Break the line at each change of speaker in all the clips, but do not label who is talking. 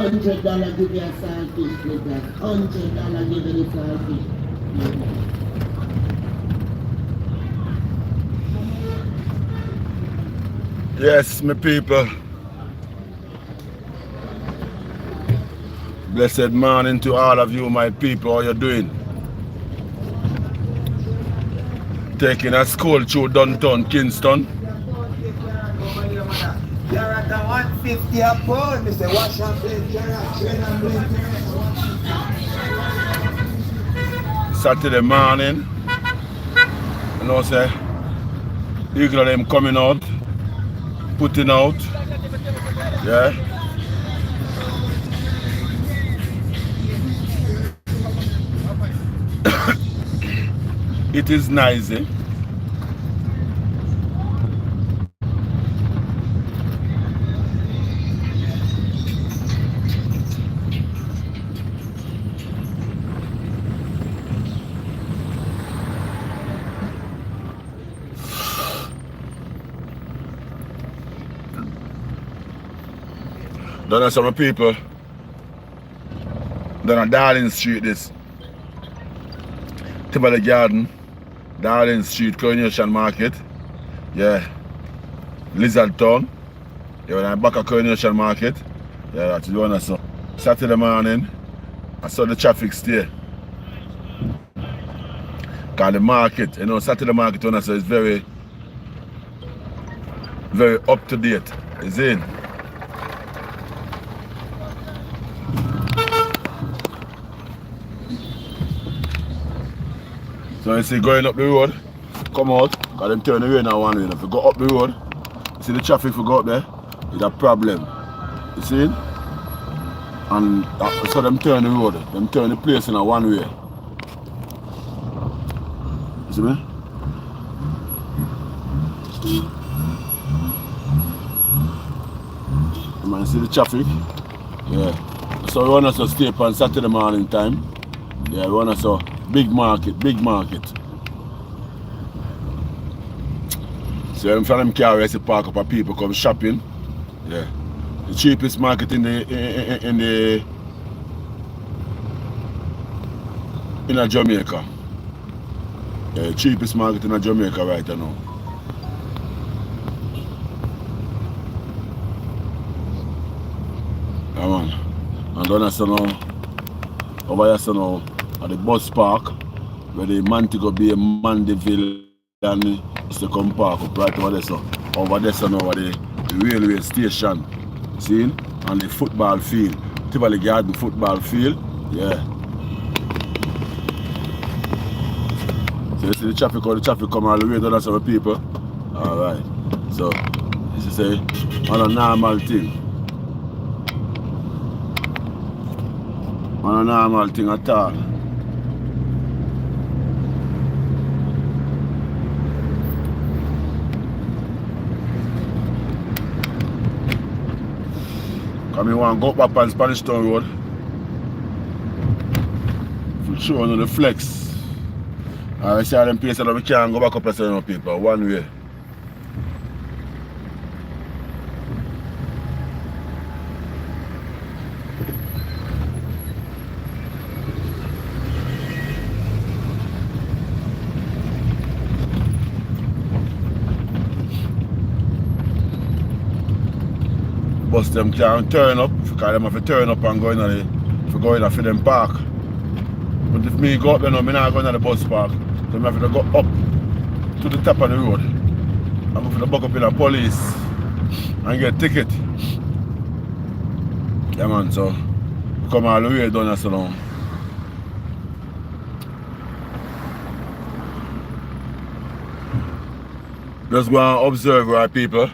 $100 give you a saltfish with that. $100 give you the saltfish.
Yes, my people. Blessed morning to all of you, my people. How you doing? Taking a school through downtown Kingston.
You're at a 150 a pound, Mr. Wash and plate,
Saturday morning. You know say eagle of them coming out, putting out. Yeah. It is noisy. Don't know some people down on Darling Street this. Tivoli Garden, Darling Street, Coronation Market. Yeah. Lizard Town. Yeah, when I'm back at Coronation Market. Yeah, that's the one I saw. Saturday morning, I saw the traffic stay. Cause the market, you know, Saturday market when I saw is very up to date. Is in. So you see going up the road, come out, because them turn away now one way. If you go up the road, you see the traffic if you go up there, it's a problem. You see? And so them turn the road, them turn the place in a one way. You see me? You might see the traffic. Yeah. So we want to stay up on Saturday morning time. Yeah, we want to big market. So I'm from them car where I see park up and people come shopping. Yeah. The cheapest market in Jamaica. Yeah, the cheapest market in Jamaica right now. Yeah, man. And then I see now, over here see now, at the bus park, where the Montego Bay, Mandeville, and used to come park up right over there, so. Over there, so now, over the railway station. See? And the football field. Tivoli Garden football field. Yeah. So you see the traffic, how the traffic come all the way down some people. Alright. So, this is a normal thing. On a normal thing at all. Come here, want to go back on Spanish Town Road. For sure, on the flex. I see all them places that we can't go back up and say people, one way. Bus them can't turn up because them have to turn up and go in for them park. But if me go up there now, I'm not going to the bus park. So I have to go up to the top of the road. I'm going to buck up in the police and get a ticket. Yeah man, so come all the way down and so long. Just go and observe right people.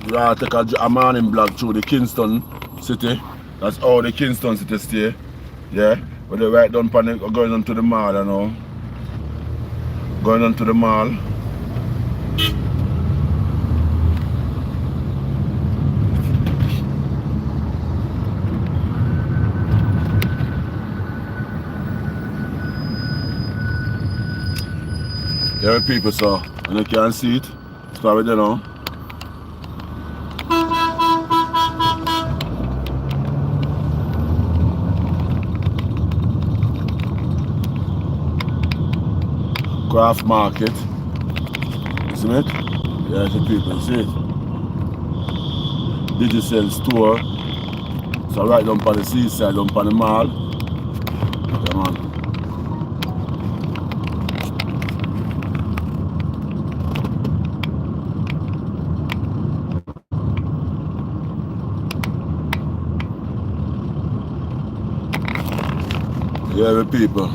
We have to take a morning block through the Kingston city. That's all the Kingston city stay. Yeah. But they're right down going on to the mall, you know. Going on to the mall. There are people, so and you can see it. It's probably there now. Craft market. You see it? Yeah, the people see it. Digital store. So right down by the seaside, down by the mall. Come on. Yeah, the people.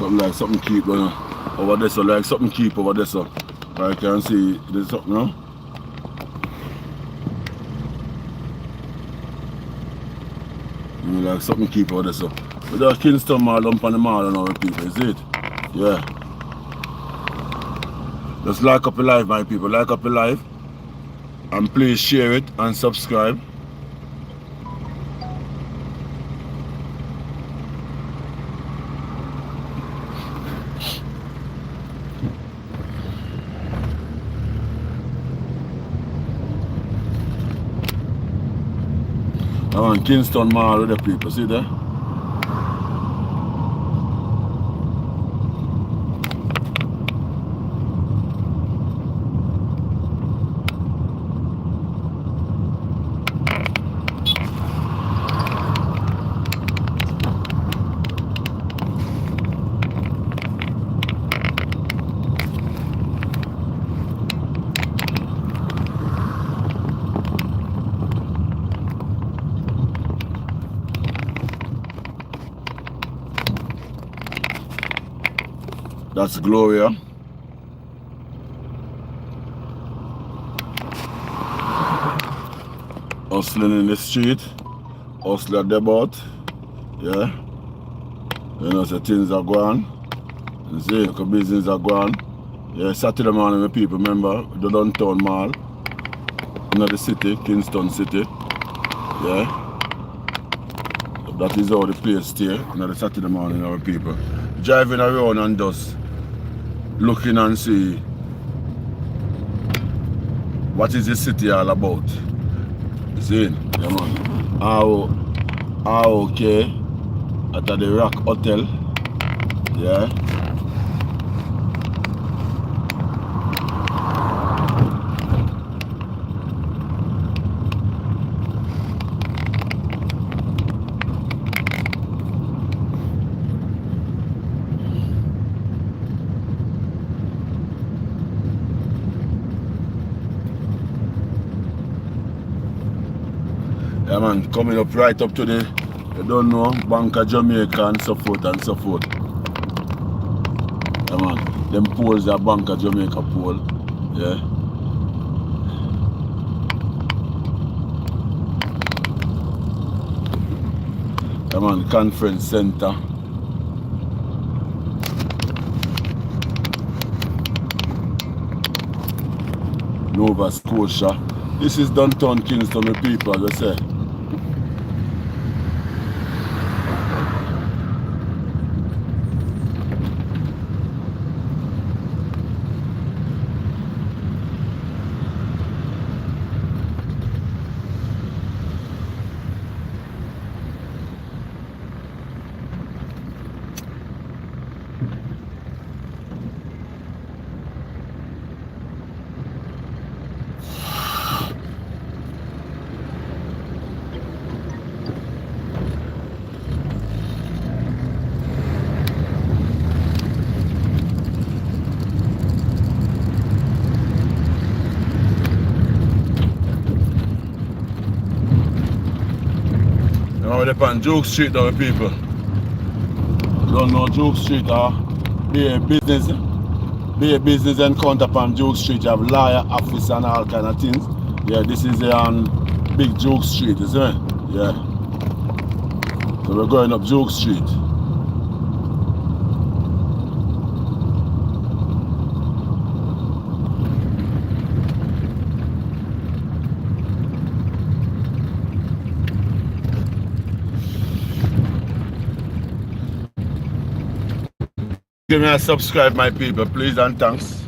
Something like something keep over there, so like something keep over there, so I can see there's something, no? Like something keep over there, so. But there's Kingston Mall up on the mall and all the people, is it? Yeah. Just like up your life, my people, like up your life. And please share it and subscribe. I'm on Kingston Mall with the people, see there? That's Gloria. Hustling in the street. Hustler about. Yeah. You know, so things are going. You see, the business are going. Yeah, Saturday morning, people, remember, the downtown mall. In the city, Kingston City. Yeah. That is how the place stay. In the Saturday morning, our people. Driving around and just looking and see what is the city all about. You see? Yeah, man. Okay. At the Rock Hotel. Yeah. Yeah, man, coming up right up to the, you don't know, Bank of Jamaica and so forth and so forth. Yeah, man, them poles are Bank of Jamaica pole. Yeah. Yeah, man, conference center. Nova Scotia. This is downtown Kingston, the people, as I say. Now we're on Joke Street now, people. You don't know Joke Street, be a business encounter upon Joke Street. You have lawyer office and all kind of things. Yeah, this is big Joke Street, isn't it? Yeah. So we're going up Joke Street. Give me a subscribe, my people, please, and thanks.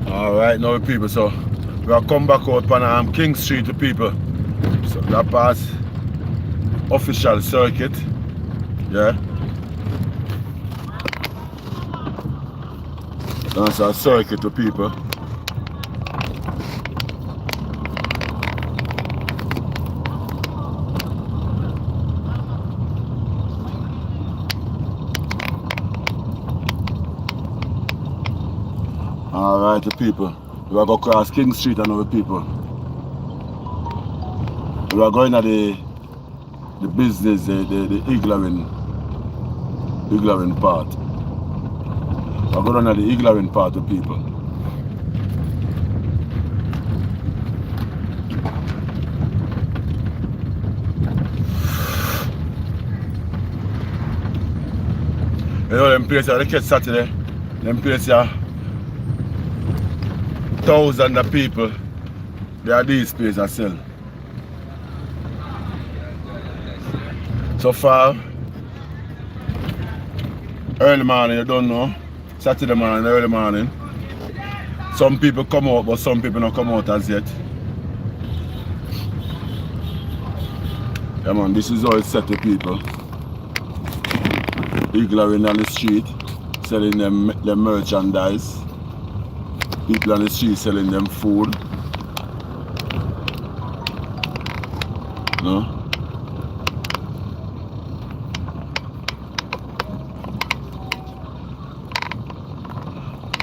Alright now people, so we'll come back out on King Street to people. So that pass official circuit. Yeah. That's a circuit to people. Alright, the people. We are going to cross King Street and other people. We are going to the business, the Iglarin part. We are going to the Iglarin part of people. You know them places, they catch Saturday, them places are thousands of people. They are these places as sell. So far, early morning, you don't know. Saturday morning, early morning. Some people come out, but some people don't come out as yet. Yeah man, this is how it's set to people. People are in on the street selling them merchandise. People on the street selling them food. No?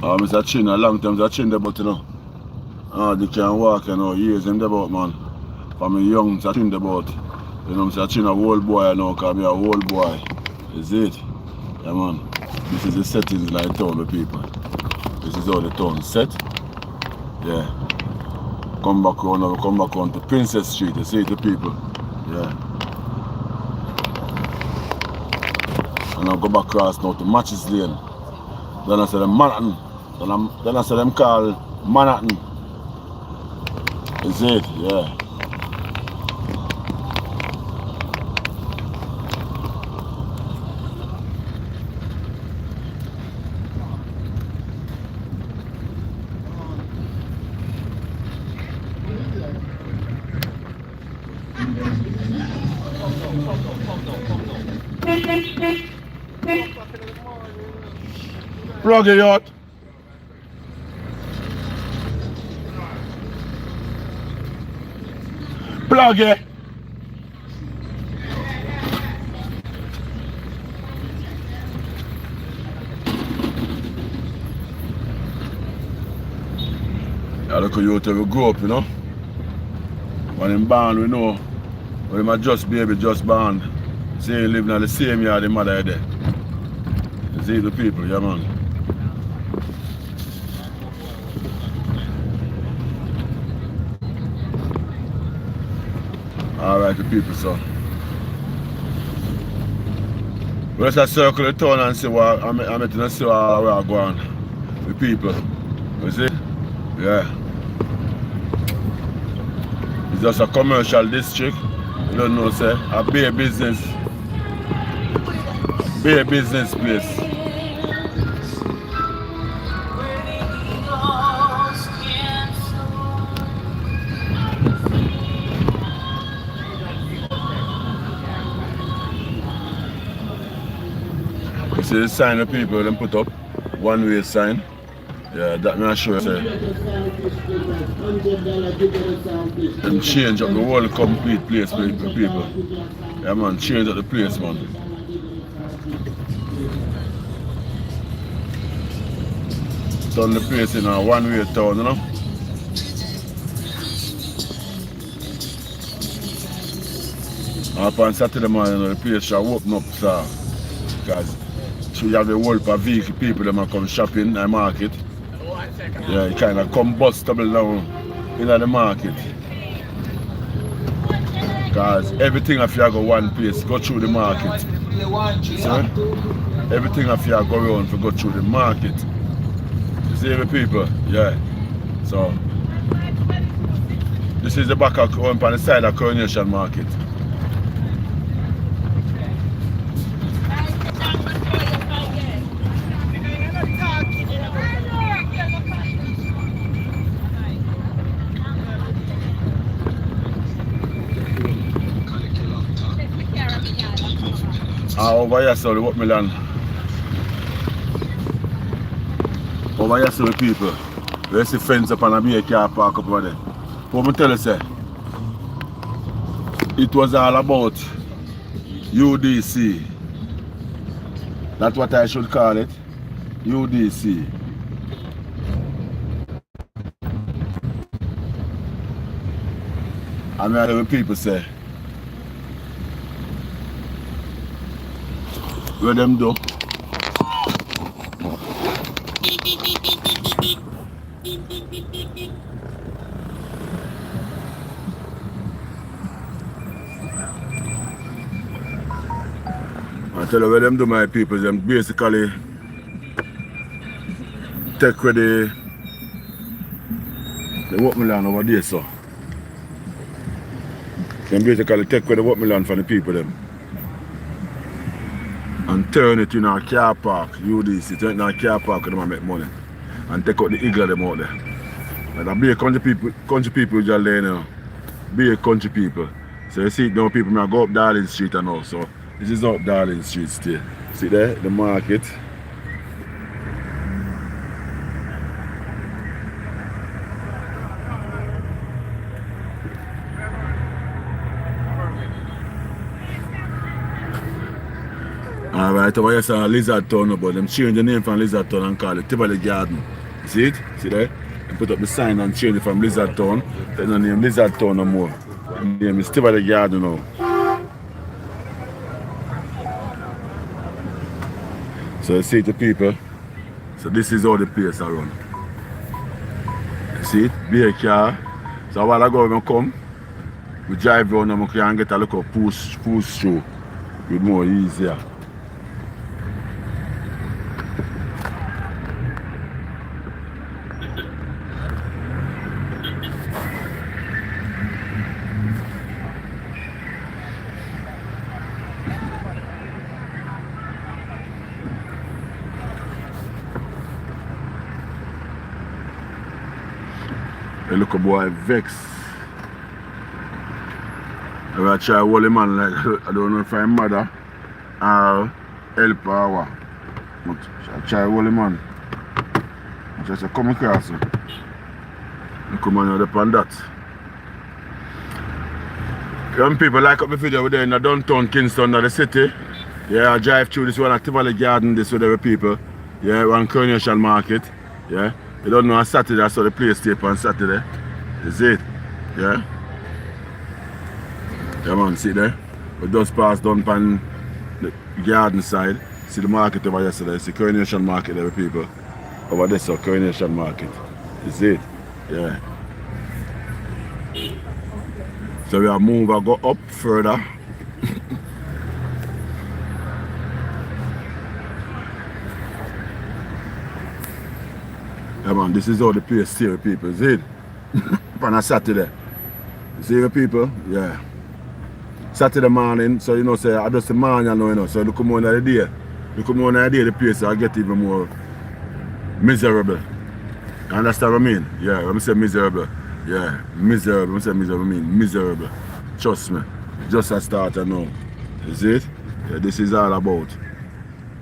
Oh, Mr. Chin, a long time Mr. Chin there, but you know. Oh, they can't walk, you know, years in the boat, man. From a young Mr. Chin there, but you know, Mr. Chin a old boy, you know, because I'm a old boy. Is it? Yeah, man. This is the settings like town, the people. This is how the town set. Yeah. Come back on to Princess Street, you see the people. Yeah. And I'll go back across now to Matches Lane. Then I say them Manhattan. Then I say them call Manhattan. Is it? Yeah. Plug it out. Plug it. Yeah, look at you till we grow up, you know. When him born, we know. When him a just baby, just born. See him living in the same yard the mother there. You see the people, yeah man. Alright, the people, so. Let's just circle the town and see what I'm going to see where I'm going. The people. You see? Yeah. It's just a commercial district. You don't know, say, a big business. Big business place. You see the sign of people them put up, one-way sign. Yeah, that me sure say. Them change up the whole complete place for people. Yeah man, change up the place man. Turn the place in a one-way town, you know. Up on Saturday morning, you know, the place shall open up, so. Because you have the whole of vehicle people that come shopping in the market. Yeah, it kind of combustible now in the market. Because everything if you go one place, go through the market. See? Everything if you go around to go through the market. You see the people? Yeah. So, this is the back of on the side of Coronation Market. Over here, so the watermelon. Over here, so the people. There's the fence up and a big car park up over there. What I tell you, say, it was all about UDC. That's what I should call it. UDC. And I hear people say, what them do? I tell you what them do, my people, them basically take with the watermelon over there, so. Them basically take with the watermelon from the people them. And turn it in a car park, UDC, turn it in a car park and them make money. And take out the eagle them out there. And that be a country people just there now. Be a country people. So you see now people may go up Darling Street and all, so this is up Darling Street still. See there, the market. Alright, over here is a Lizard Town, but them change the name from Lizard Town and call it Tivoli Garden. See it? See there? They put up the sign and change it from Lizard Town. They don't name Lizard Town no more. The name is Tivoli Garden now. So you see the people. So this is how the place around. You see it? Be a car. So a while ago when I come, we drive around and we can get a look of push through. It's more easier. Hey, look a boy vex. I will try to hold him man like I don't know if I'm mother or help or what. But I try to hold him man. I just come across him. I come on upon that. Young people like up the video over there in the downtown Kingston, the city. Yeah, I drive through this one at Tivoli Garden, this with the people. Yeah, one Coronation market. Yeah. You don't know on Saturday, I saw the place tape on Saturday. Is it? Yeah? Yeah man, see there? We just passed down on the garden side. See the market over yesterday. See Coronation market there with people. Over there, so Coronation market. Is it? Yeah. So we are move and go up further. Yeah man, this is how the place see the people, see it? On a Saturday. You see the people? Yeah. Saturday morning, so you know say I just the morning you know, so you come on the day. You come on the day the place I get even more miserable. You understand what I mean? Yeah, when I say miserable. Yeah, miserable. When I say miserable, I mean miserable. Trust me. Just a starter now. Is it? Yeah, this is all about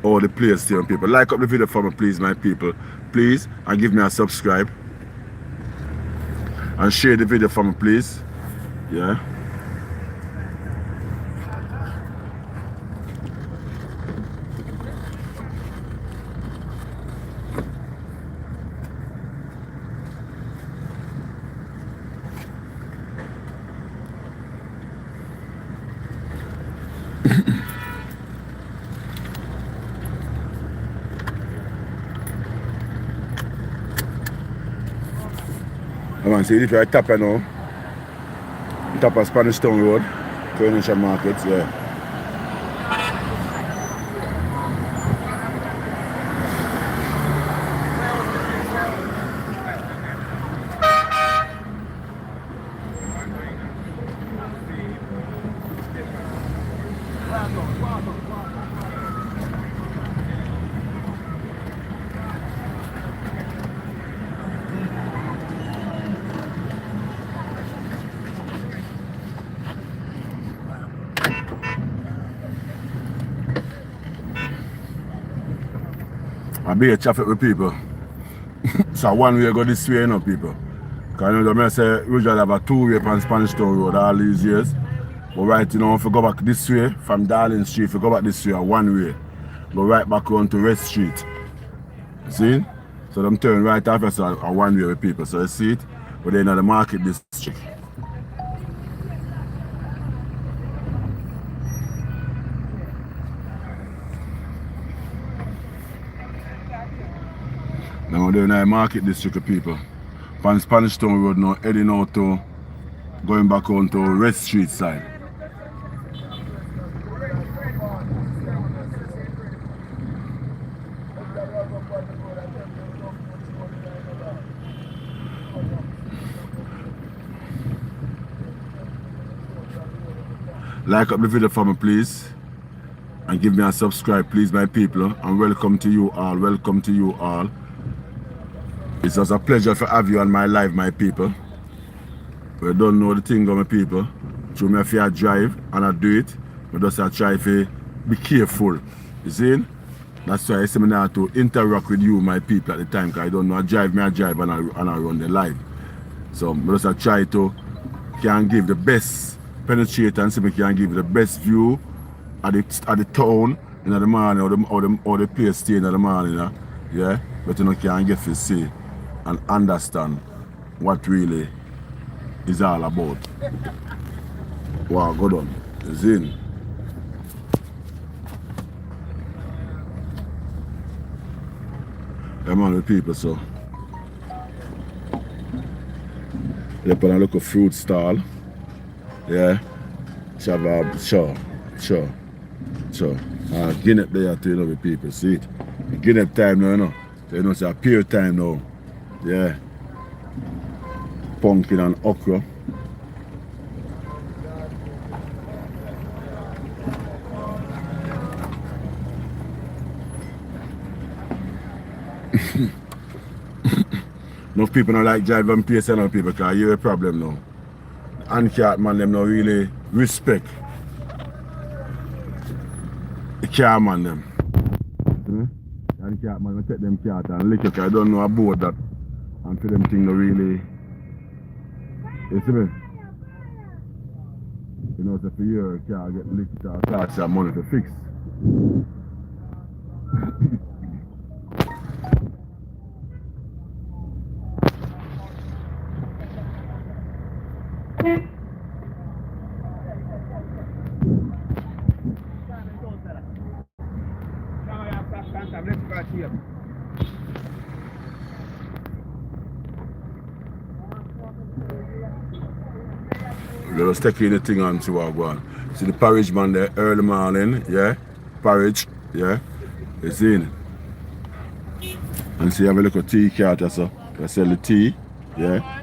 all the place here people. Like up the video for me please my people. Please, and give me a subscribe. And share the video for me please. Yeah. Come on, see if I tap now. Tap a Spanish Town Road, Coronation Market, yeah. I be a traffic with people. So one way go this way, you know, people. Because you know, I say usually have a two-way on Spanish Town Road all these years. But right, you know, if you go back this way, from Darling Street, if you go back this way, one way. Go right back on to West Street. See? So them turn right after so a one way with people. So you see it? But they're in the market district. Now they're in the market district of people. On Spanish Town Road now, heading out to going back on to West Street side. Like up the video for me, please, and give me a subscribe, please, my people. And welcome to you all. Welcome to you all. It's just a pleasure to have you on my live, my people. We don't know the thing of my people. So me if I drive and I do it, I just try to be careful. You see? That's why I say me now to interact with you, my people, at the time, because I don't know. I drive and I run the live. So I just try to can give the best penetrate and see me can give the best view at the town in the morning or the place stay in the morning, yeah. But you know can get to see and understand what really is all about. Wow, good on. It's in. I'm on the people, so they put a look of fruit stall. Yeah, sure. Guinea there to you know the people, see it. Guinea time now, you know. So you know it's a pear time now. Yeah. Pumpkin and okra. Enough people don't like driving pace and other people because you have a problem now. And cat man them not really respect the car man them. And cat man will take them cat and lick it. I don't know about that. And for them thing no really. You see me? You know, so for your car get licked or cost your money to fix. Let's take the thing on to our one. See the porridge man there early morning, yeah? Porridge, yeah? It's in. And see have a little tea cart so they sell the tea, yeah?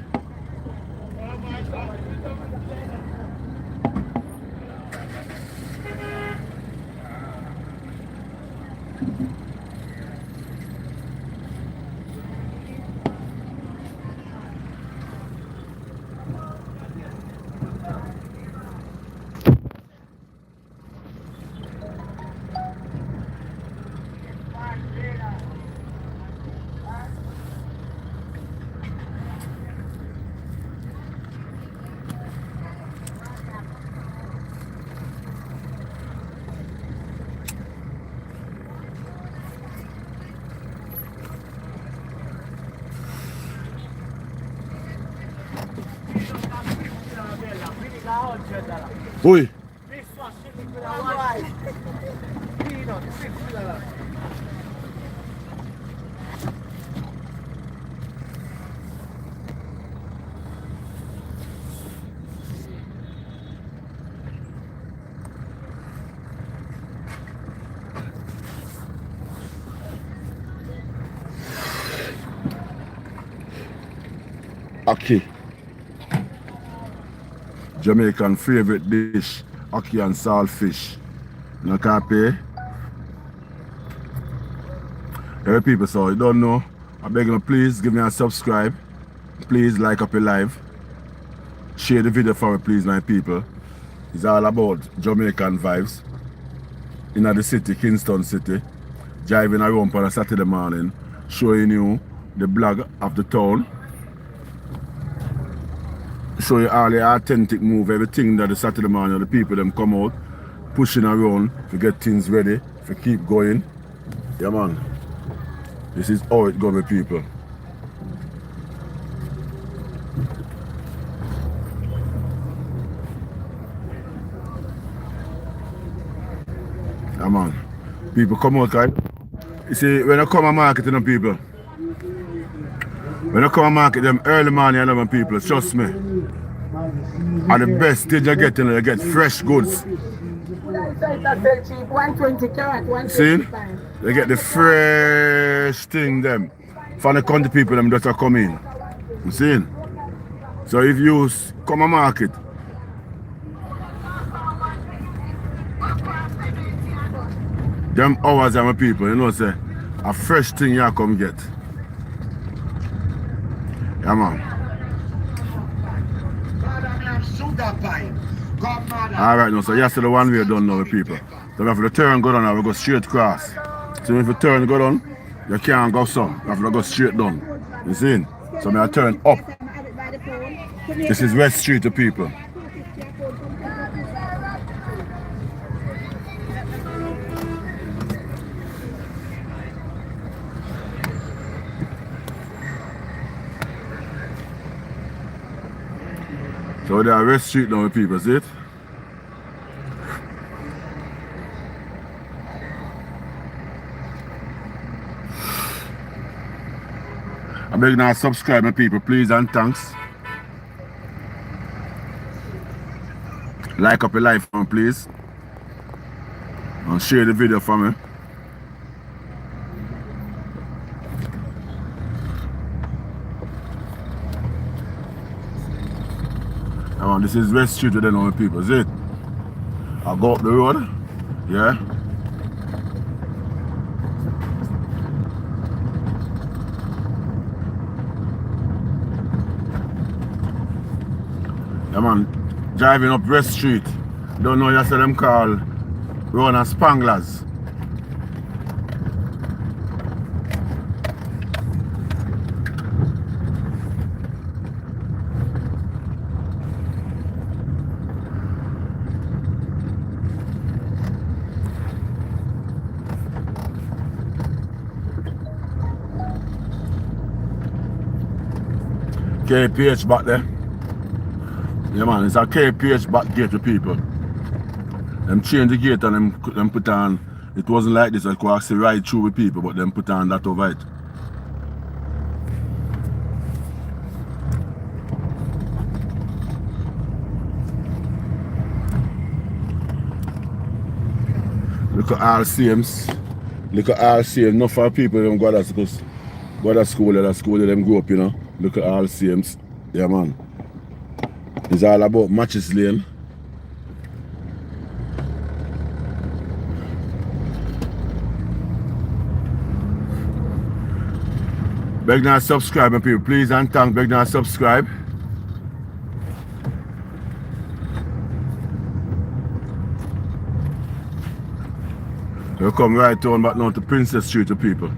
Oi. Aki. Jamaican favorite dish, aki and saltfish. You know, copy? Every people, so you don't know, I beg you, please give me a subscribe. Please like up your live. Share the video for me, please, my people. It's all about Jamaican vibes. In the city, Kingston city. driving around on a Saturday morning, showing you the blog of the town, show you all the authentic move, everything that the Saturday morning the people them come out, pushing around to get things ready, to keep going. Yeah man, this is how it goes with people. Yeah man, people come out, right? You see, when I come to market, you know, people, when I come to market them early morning, you know, people, trust me, are the best thing you get, you know, you get fresh goods. See? They get the fresh thing them. For the country people them that are coming. You see? So if you come to market, them hours of my people, you know, say, a fresh thing you come get. Yeah, man. Alright, now, so yes, the one way done now with people. So if you turn go down now, we go straight across. So if you turn go down, you can't go so. You have to go straight down. You see? So I turn up. This is West Street to people. So they are West Street now with people, see it? I beg now subscribe my people, please and thanks. Like up your life one please. And share the video for me. This is West Street with them people, see it? I go up the road, yeah. Yeah man, driving up West Street. Don't know you see them call Run and Spanglers. KPH back there. Yeah man, it's a KPH back gate to people. Them change the gate and them put on, it wasn't like this, I could actually ride through with people, but them put on that over it. Look at RCMs. Look at RCMs, enough for people them go to school, them grow up, you know. Look at RCMs. Yeah man. It's all about Matches Lane. Beg now subscribe, my people. Please and thank. Beg now subscribe. We'll come right on back now to Princess Street to people.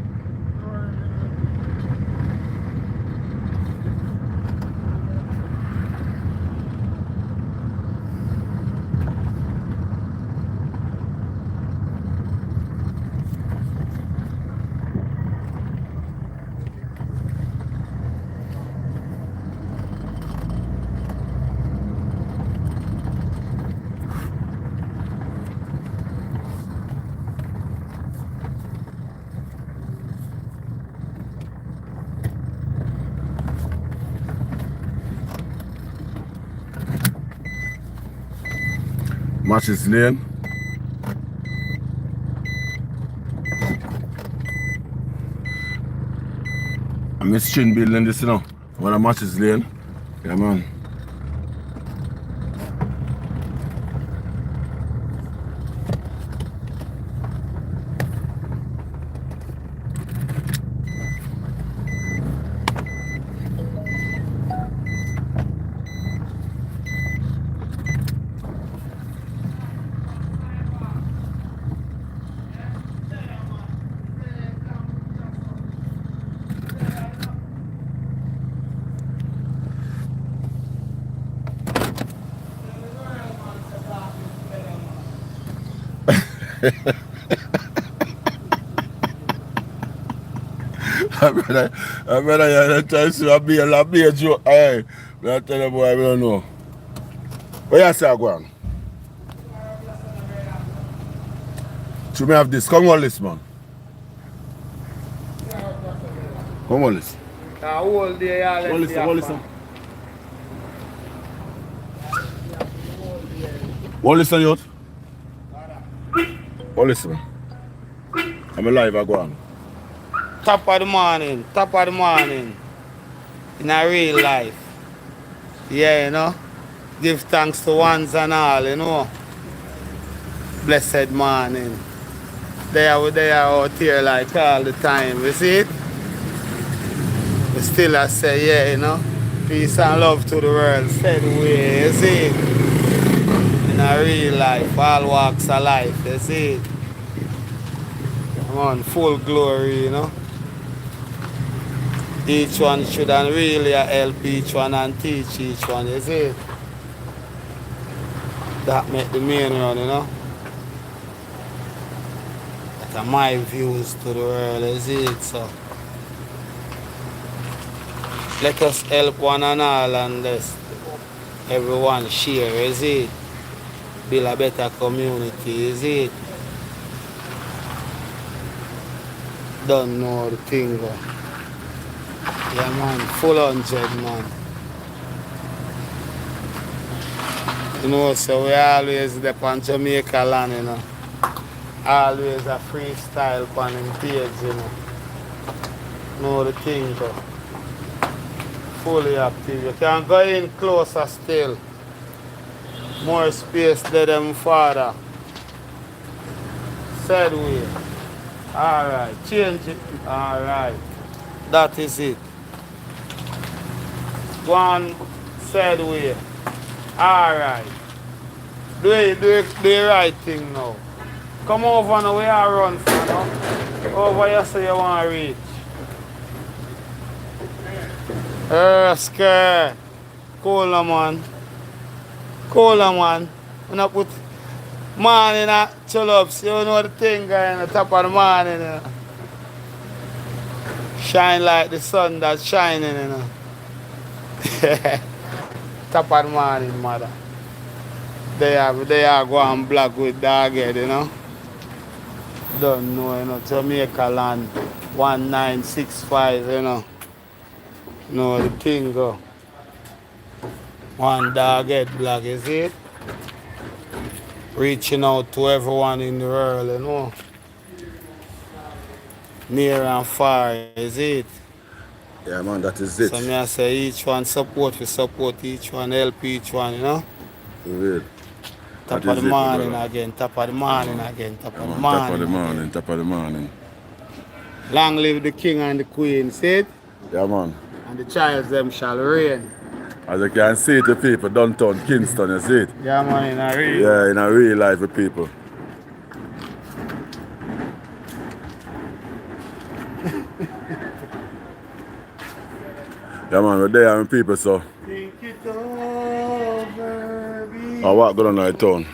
Matches Lane. I'm Miss Chin building this, you know. One of Matches Lane. Yeah, man. I better you try to see a be a joke. Hey, I tell you boy, I don't know. Where you say go on? Should we have this? Come on, list, man. Come on, list.
All day, yeah, let's see.
What listen, youth? What listen? I'm alive, I go on.
Top of the morning, in a real life. Yeah, you know. Give thanks to ones and all, you know. Blessed morning. They are out here like all the time, you see it? We still I say, yeah, you know. Peace and love to the world, said way, you see it? In a real life, all walks of life, you see it? Come on, full glory, you know. Each one should really help each one and teach each one, you see it? That make the main run, you know. That are my views to the world, you see it, so. Let us help one and all and let's everyone share, you see it? Build a better community, you see it? Don't know the thing, go. Yeah, man, full 100, man. You know, so we always there on Jamaica land, you know. Always a freestyle on them page, you know the thing, go. Fully active. You can go in closer still. More space there than father. Said way. Alright, change it. Alright. That is it. One said way. Alright. Do the right thing now. Come over now where I run from now. Over here so you want to reach. Scare. Cooler man. Cooler man. When I put man in a chill-ups, you know the thing guy on the top of the morning, you know. Shine like the sun that's shining, you know. Top of the morning, mother. They are going black with dog head, you know. Don't know, you know. Jamaica land 1965, you know. No, the thing go. One dog head black, you see it? Reaching out to everyone in the world, you know. Near and far, you see it?
Yeah, man, that is it.
So me I say each one support, we support each one, help each one, you know.
Real.
Top of the morning again, top of the morning again, top of the morning.
Top of the morning, top of the morning.
Long live the king and the queen, see it?
Yeah, man.
And the child them shall reign.
As you can see the people downtown Kingston, you see it?
Yeah, man, in a real.
Yeah, in a real life with people. Yeah, man, we're there with people, so.
Think it over, baby.
I walk down the town.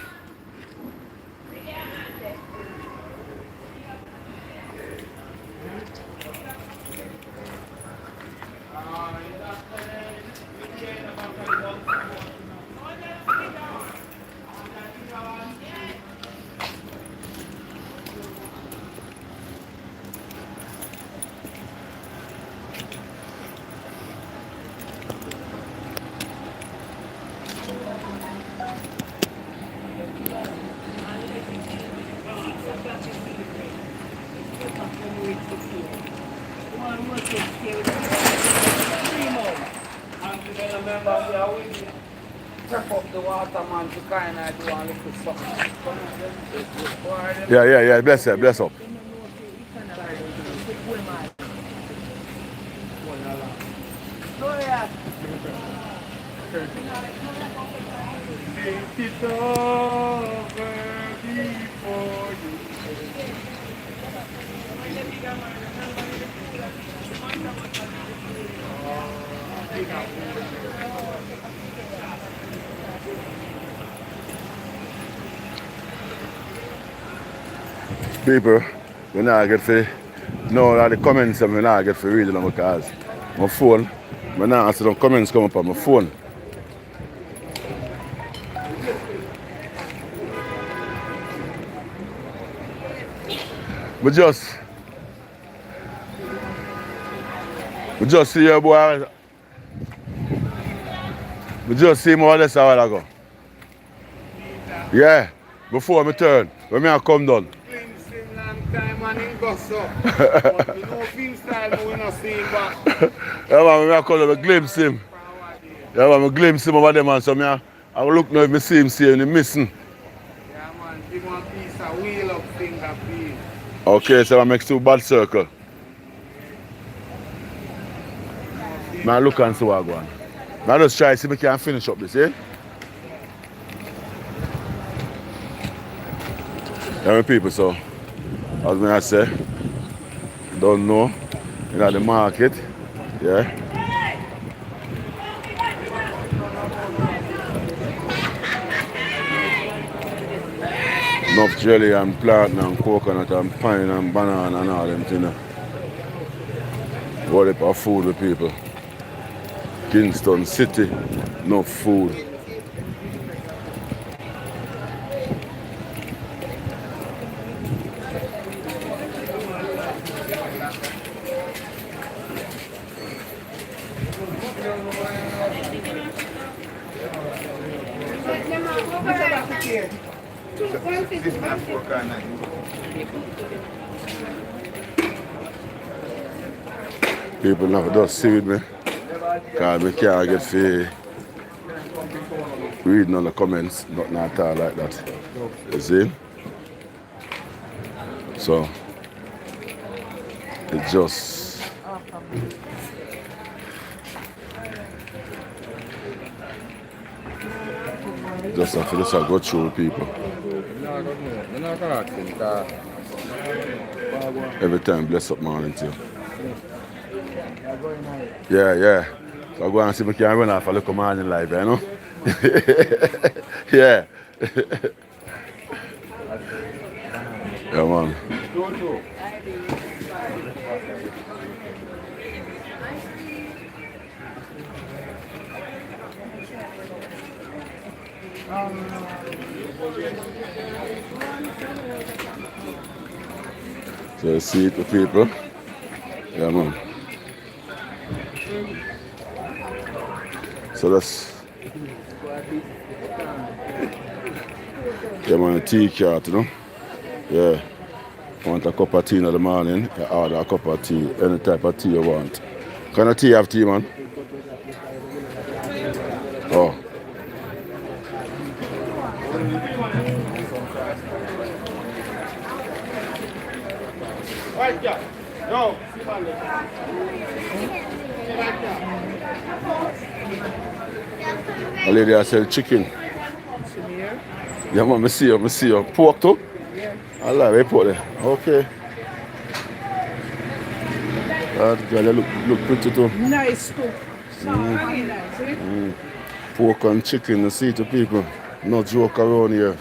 Yeah, bless up.
Think it over before you.
People, we now get for no all the comments we now get for reading them because my phone, we now see some comments come up on my phone. We just see your boy. We just see him over this a while ago. Yeah, before me turn, when me a come down.
Glimpse him long time and him go so. But we know film style, but we not see him back.
Yeah, man, me a come down, I glimpse him. Yeah, man, I glimpse him over there, man. So I look now if I see him, see him missing.
Yeah, man, give one piece of wheel up finger, please.
Okay, so I make two bad circle. Man, look and see what I go on. Man, just try to see if I can finish up this, eh? Yeah, my people, so as I say, don't know, you know, the market, yeah. Enough jelly and plant and coconut and pine and banana and all them things. What about food with people? Kingston City, enough food. People now just see with me because we can't get free reading all the comments, nothing at all like that. You see? So it just have to just go through people. Every time, bless up morning to you. Yeah. So I go and see if I can run off a little morning live, you know? Yeah. Yeah, man. So you see it with people. Yeah, man. So that's, yeah, man, a tea cart, you know? Yeah. Want a cup of tea in the morning, you order a cup of tea, any type of tea you want. Kind of tea have tea, man? Oh.
Right, yeah. No.
A lady I sell chicken. Yeah, man, I see you. Pork too?
Yeah.
Allah, we put there. Okay. That girl look pretty too.
Nice too. Very nice, eh?
Pork and chicken, you see to people. No joke around here.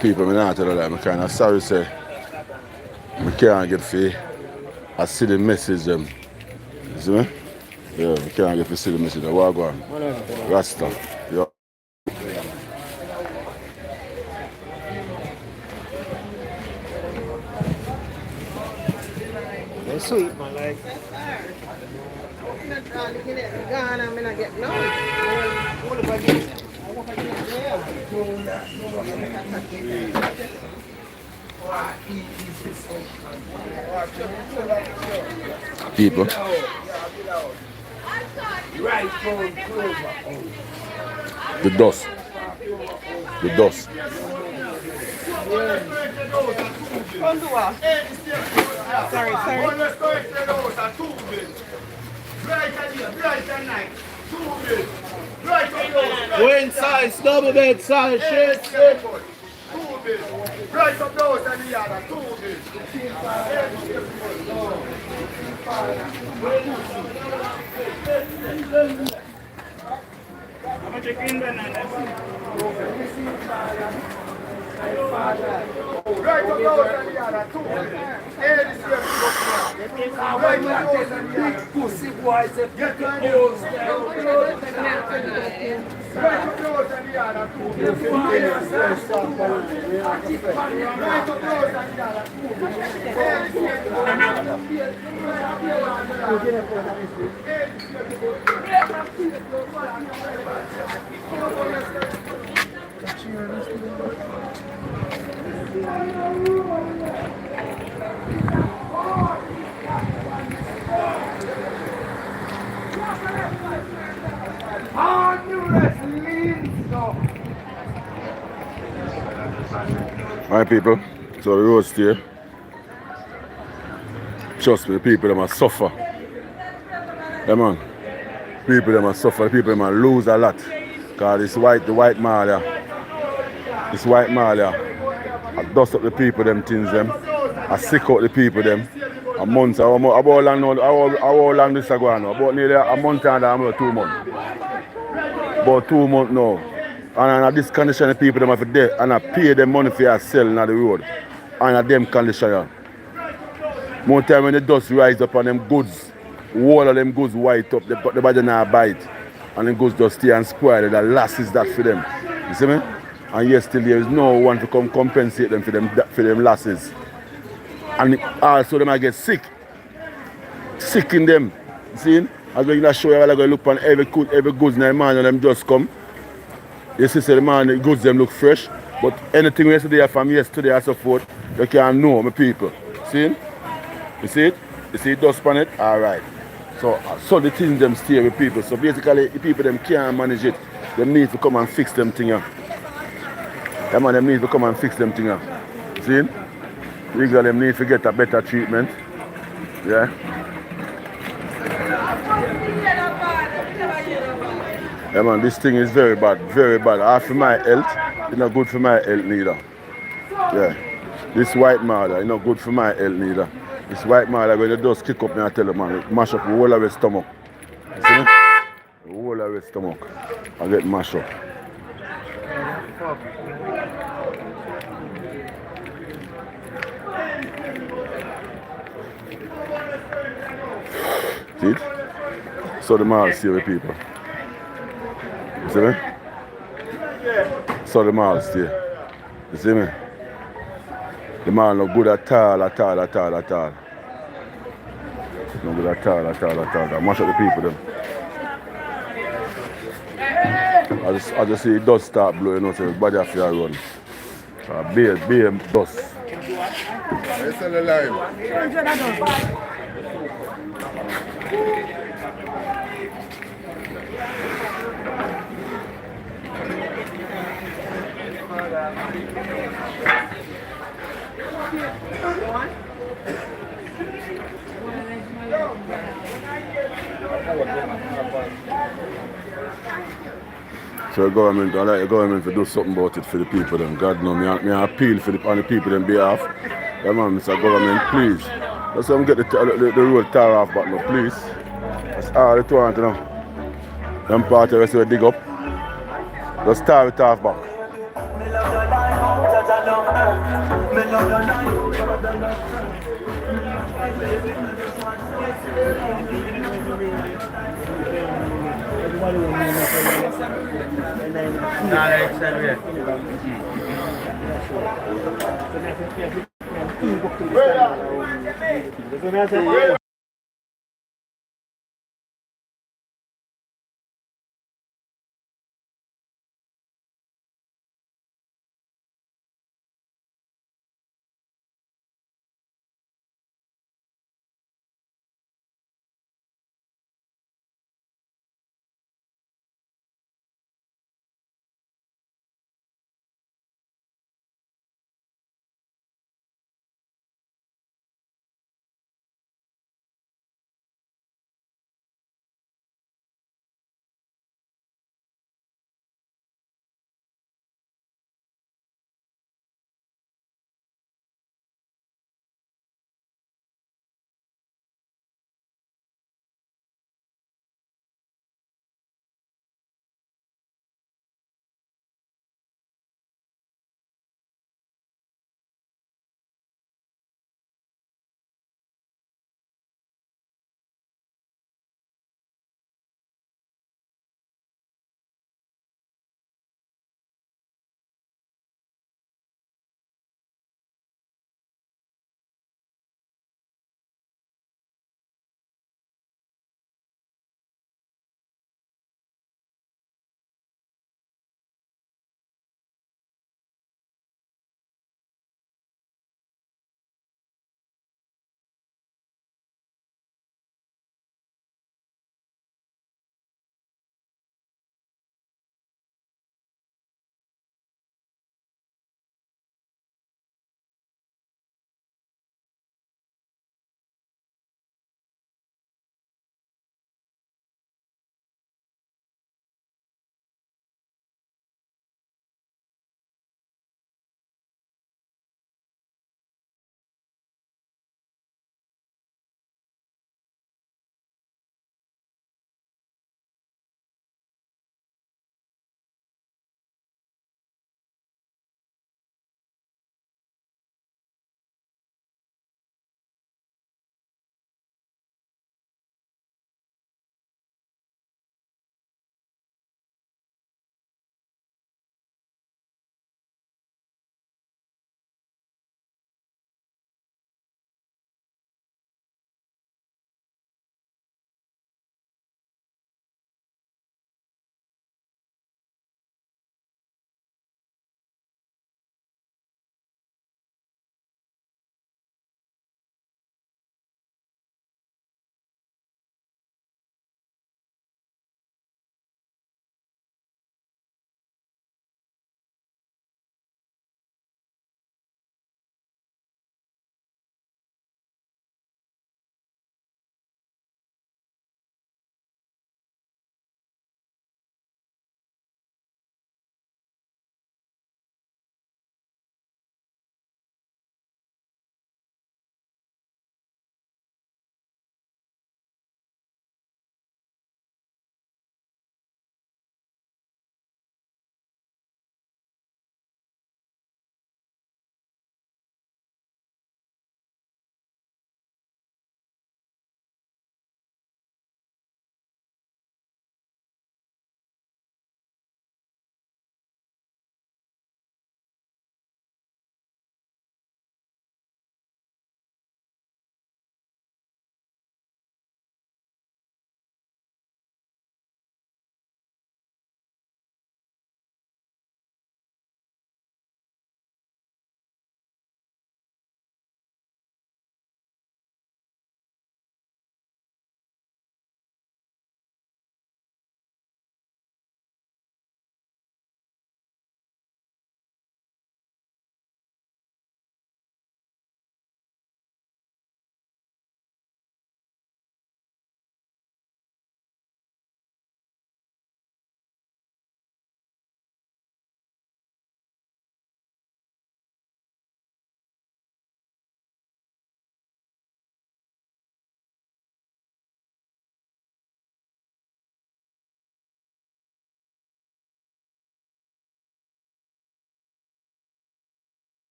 People, I not tell you that, I'm kind of sorry say I can't get free. I see the message them. You see me? Yeah, I can't get to see the message. What go on? Rasta. Yeah.
They're sweet, man, like.
People. The dust.
Sorry.
Queen size, double bed size, shit.
Price of those and the other, 2 bill. Right of those and the other, 2 bill. Big pussy boys, get the balls down. Right of those and the other, 2 bill. Right of those and the Alright people, so the road stay. Trust me, the people them must suffer. Yeah man. People them must suffer, the people them must lose a lot. Cause the white Malia, I dust up the people them things them. I sick out the people them. A month, how long this is going on? About nearly a month and about 2 months. About 2 months now. And in this condition the people them have to dead and I pay them money for sell on the road. And in them condition. More time when the dust rise up on them goods, all of them goods white up, the body now bite. And them goods just stay and spoil. The loss is that for them. You see me? And yes, still there is no one to come compensate them for them losses. And also them I get sick. Sick in them. See? As when you show you, I go look on every goods in the man and them just come. You see, the man, the goods them look fresh. But anything yesterday from yesterday and so forth, you can't know, my people. See? You see it? You see dust on it? Alright. So the things them stay with people. So basically, the people them can't manage it. They need to come and fix them thing. Yeah, man, them need to come and fix them thing. See? Legal them need to get a better treatment. Yeah? Yeah man, this thing is very bad, very bad. For my health, it's not good for my health neither. Yeah. This white mother, it's not good for my health neither. This white mother, when it does kick up me, I tell you man, it mash up the whole of your stomach. You see me? The whole of your stomach. I get mashed up. See it? So the mall stay with people. You see me? So the mall stay. You see me? The mall no good at all. No good at all. Mash up the people them. I just see the dust start blowing out, so everybody have to run. Beer dust. It's still alive. So the government, I like the government to do something about it for the people them. God know, me appeal on the people them behalf. Yeah man, Mr. Government, please. Let's get the road tar off back now, please. That's all it want to know. Them part of the rest of the dig up. Just tar it off back.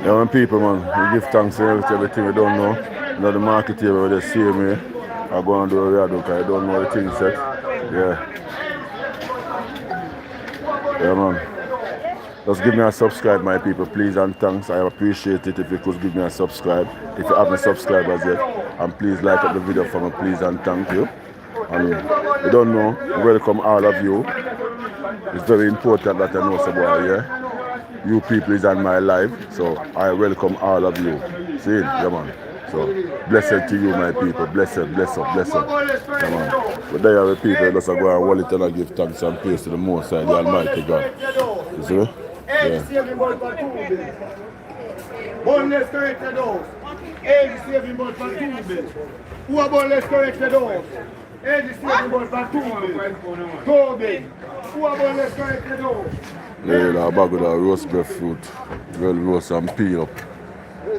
Yeah, when people, man, we give thanks to everything we don't know. You know, the market here where they see me, I go and do what we are doing because I don't know the things set. Yeah. Yeah, man. Just give me a subscribe, my people, please, and thanks. I appreciate it if you could give me a subscribe. If you haven't subscribed as yet, and please like up the video for me, please, and thank you. And you don't know, welcome all of you. It's very important that I know somebody here. You people is on my life, so I welcome all of you. See, yeah, man. So, blessed to you, my people. Blessed. Yeah, man. But there are the people that go and wallet and give thanks and praise to the Most High, the Almighty God. You see? Yeah.
Boneless corrected those. Age saving board for 2 bills. Who are boneless corrected those? Age saving board for 2 bills. 2 bills. Who are boneless corrected those?
Yeah, a bag of roast beef fruit. Well roast and peel up.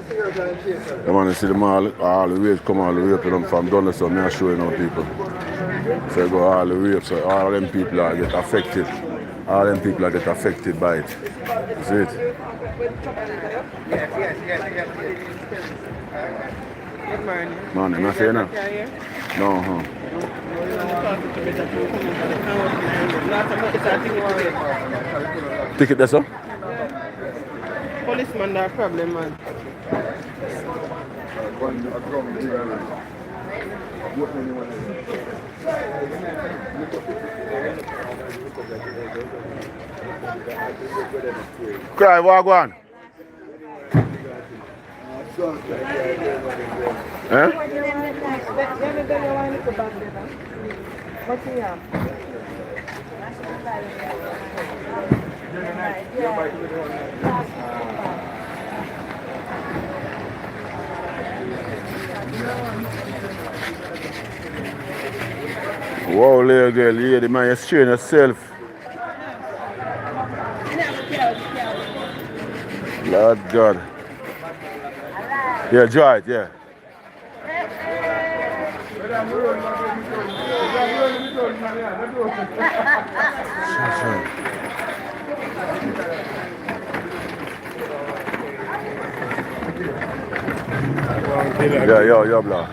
Yeah, man, you see them all the way come all the way up to them from Dunley, so I'm showing you people. So you go all the way up, so all of them people are get affected. All them people are get affected by it. You see it?
Yes. Good morning.
Morning, not saying that? No, huh? Ticket there, sir?
Policeman, that problem, man.
Cry, walk on. Eh? Wow, little girl, yeah, the man, you strain yourself. Lord God. Yeah, draw it, yeah. Yeah, yo, blah.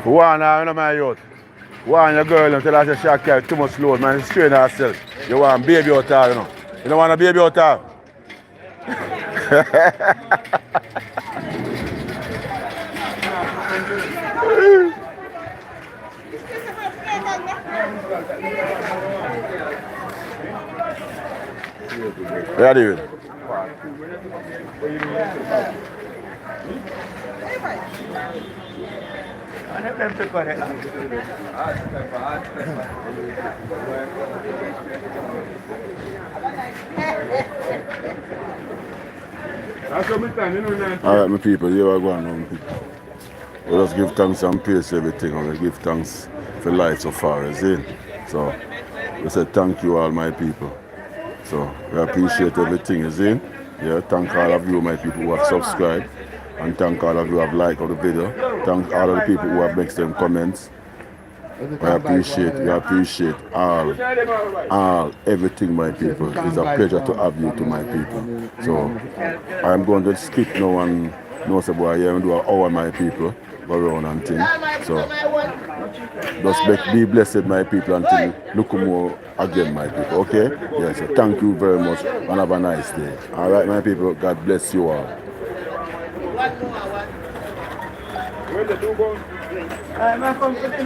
One now, my youth. One your girl and tell her she carry too much load, man. Strain herself. You want baby out there, you know. You don't want a baby out there. What are you doing? Alright, my people, here I go on, my people. We just give thanks and praise to everything, and we give thanks for life so far, you see? So, we say thank you all my people. So, we appreciate everything, you see? Yeah, thank all of you, my people, who have subscribed. And thank all of you who have liked the video. Thank all of the people who have made some comments. We appreciate all, everything, my people. It's a pleasure to have you to my people. So, I'm going to skip now and know some boy here and do an hour, my people. Go around and things. So, just be blessed, my people, until look more again, my people. Okay? Yes, so thank you very much and have a nice day. Alright, my people, God bless you all.
Where the two bones?